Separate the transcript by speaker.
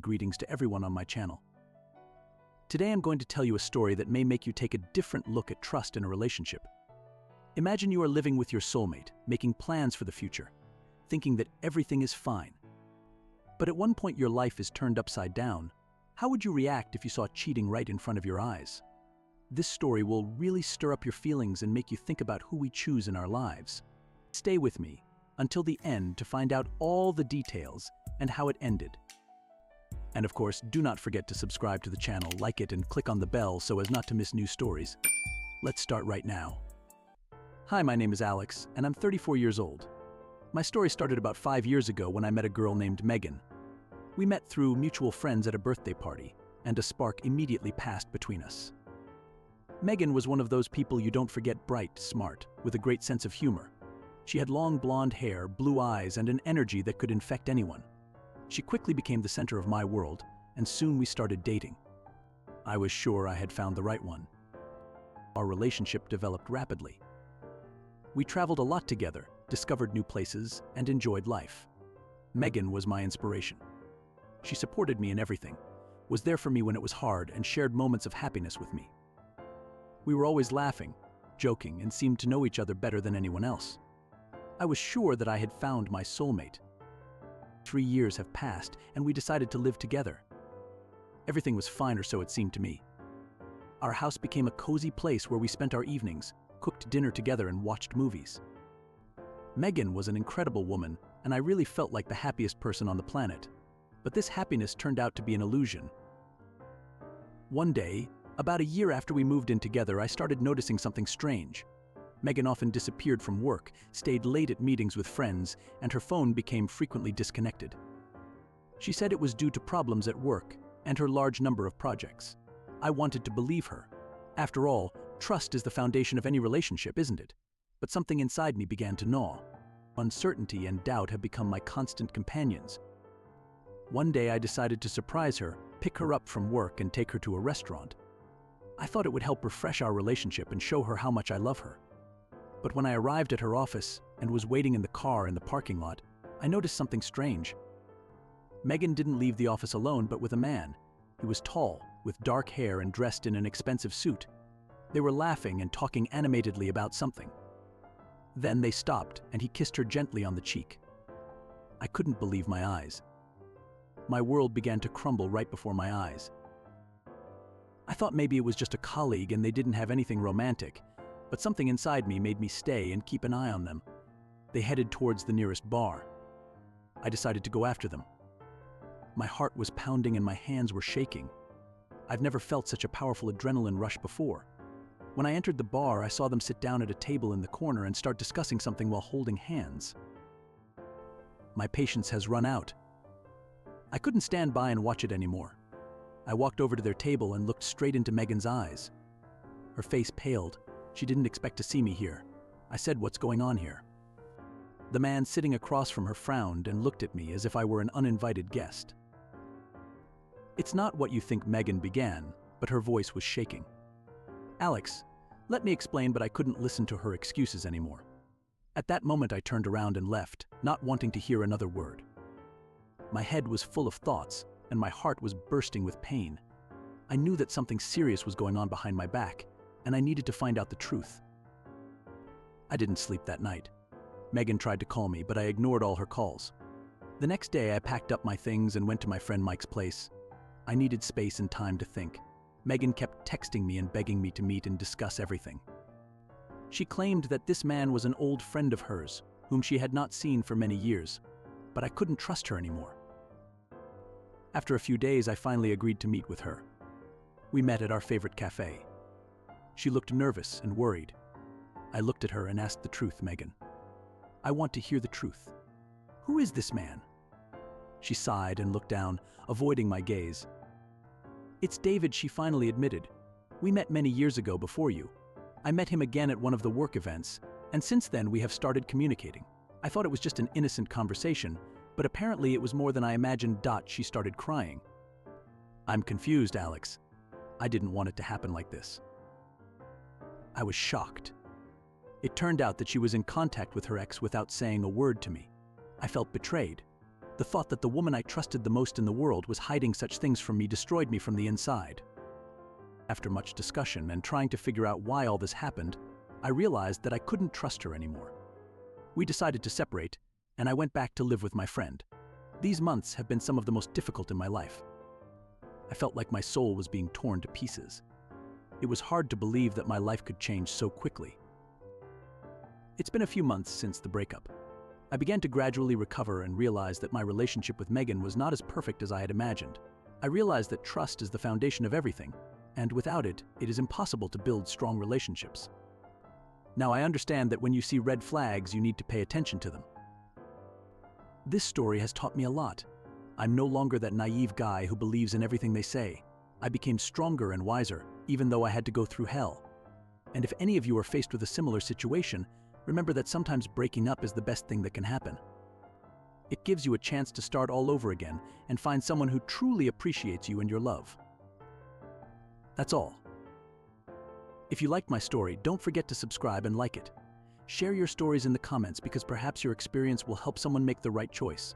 Speaker 1: Greetings to everyone on my channel. Today I'm going to tell you a story that may make you take a different look at trust in a relationship. Imagine you are living with your soulmate, making plans for the future, thinking that everything is fine. But at one point your life is turned upside down. How would you react if you saw cheating right in front of your eyes? This story will really stir up your feelings and make you think about who we choose in our lives. Stay with me until the end to find out all the details and how it ended. And of course, do not forget to subscribe to the channel, like it, and click on the bell so as not to miss new stories. Let's start right now. Hi, my name is Alex, and I'm 34 years old. My story started about 5 years ago when I met a girl named Megan. We met through mutual friends at a birthday party, and a spark immediately passed between us. Megan was one of those people you don't forget: bright, smart, with a great sense of humor. She had long blonde hair, blue eyes, and an energy that could infect anyone. She quickly became the center of my world, and soon we started dating. I was sure I had found the right one. Our relationship developed rapidly. We traveled a lot together, discovered new places, and enjoyed life. Megan was my inspiration. She supported me in everything, was there for me when it was hard, and shared moments of happiness with me. We were always laughing, joking, and seemed to know each other better than anyone else. I was sure that I had found my soulmate. 3 years have passed, and we decided to live together. Everything was fine, or so it seemed to me. Our house became a cozy place where we spent our evenings, cooked dinner together, and watched movies. Megan was an incredible woman, and I really felt like the happiest person on the planet. But this happiness turned out to be an illusion. One day, about a year after we moved in together, I started noticing something strange. Megan often disappeared from work, stayed late at meetings with friends, and her phone became frequently disconnected. She said it was due to problems at work and her large number of projects. I wanted to believe her. After all, trust is the foundation of any relationship, isn't it? But something inside me began to gnaw. Uncertainty and doubt have become my constant companions. One day I decided to surprise her, pick her up from work, and take her to a restaurant. I thought it would help refresh our relationship and show her how much I love her. But when I arrived at her office and was waiting in the car in the parking lot, I noticed something strange. Megan didn't leave the office alone, but with a man. He was tall, with dark hair, and dressed in an expensive suit. They were laughing and talking animatedly about something. Then they stopped, and he kissed her gently on the cheek. I couldn't believe my eyes. My world began to crumble right before my eyes. I thought maybe it was just a colleague and they didn't have anything romantic. But something inside me made me stay and keep an eye on them. They headed towards the nearest bar. I decided to go after them. My heart was pounding and my hands were shaking. I've never felt such a powerful adrenaline rush before. When I entered the bar, I saw them sit down at a table in the corner and start discussing something while holding hands. My patience has run out. I couldn't stand by and watch it anymore. I walked over to their table and looked straight into Megan's eyes. Her face paled. She didn't expect to see me here. I said, "What's going on here?" The man sitting across from her frowned and looked at me as if I were an uninvited guest. "It's not what you think," Megan began, but her voice was shaking. "Alex, let me explain," but I couldn't listen to her excuses anymore. At that moment I turned around and left, not wanting to hear another word. My head was full of thoughts, and my heart was bursting with pain. I knew that something serious was going on behind my back, and I needed to find out the truth. I didn't sleep that night. Megan tried to call me, but I ignored all her calls. The next day, I packed up my things and went to my friend Mike's place. I needed space and time to think. Megan kept texting me and begging me to meet and discuss everything. She claimed that this man was an old friend of hers, whom she had not seen for many years, but I couldn't trust her anymore. After a few days, I finally agreed to meet with her. We met at our favorite cafe. She looked nervous and worried. I looked at her and asked the truth, "Megan, I want to hear the truth. Who is this man?" She sighed and looked down, avoiding my gaze. "It's David," she finally admitted. "We met many years ago before you. I met him again at one of the work events, and since then we have started communicating. I thought it was just an innocent conversation, but apparently it was more than I imagined." She started crying. "I'm confused, Alex. I didn't want it to happen like this." I was shocked. It turned out that she was in contact with her ex without saying a word to me. I felt betrayed. The thought that the woman I trusted the most in the world was hiding such things from me destroyed me from the inside. After much discussion and trying to figure out why all this happened, I realized that I couldn't trust her anymore. We decided to separate, and I went back to live with my friend. These months have been some of the most difficult in my life. I felt like my soul was being torn to pieces. It was hard to believe that my life could change so quickly. It's been a few months since the breakup. I began to gradually recover and realize that my relationship with Megan was not as perfect as I had imagined. I realized that trust is the foundation of everything, and without it, it is impossible to build strong relationships. Now I understand that when you see red flags, you need to pay attention to them. This story has taught me a lot. I'm no longer that naive guy who believes in everything they say. I became stronger and wiser, even though I had to go through hell. And if any of you are faced with a similar situation, remember that sometimes breaking up is the best thing that can happen. It gives you a chance to start all over again and find someone who truly appreciates you and your love. That's all. If you liked my story, don't forget to subscribe and like it. Share your stories in the comments because perhaps your experience will help someone make the right choice.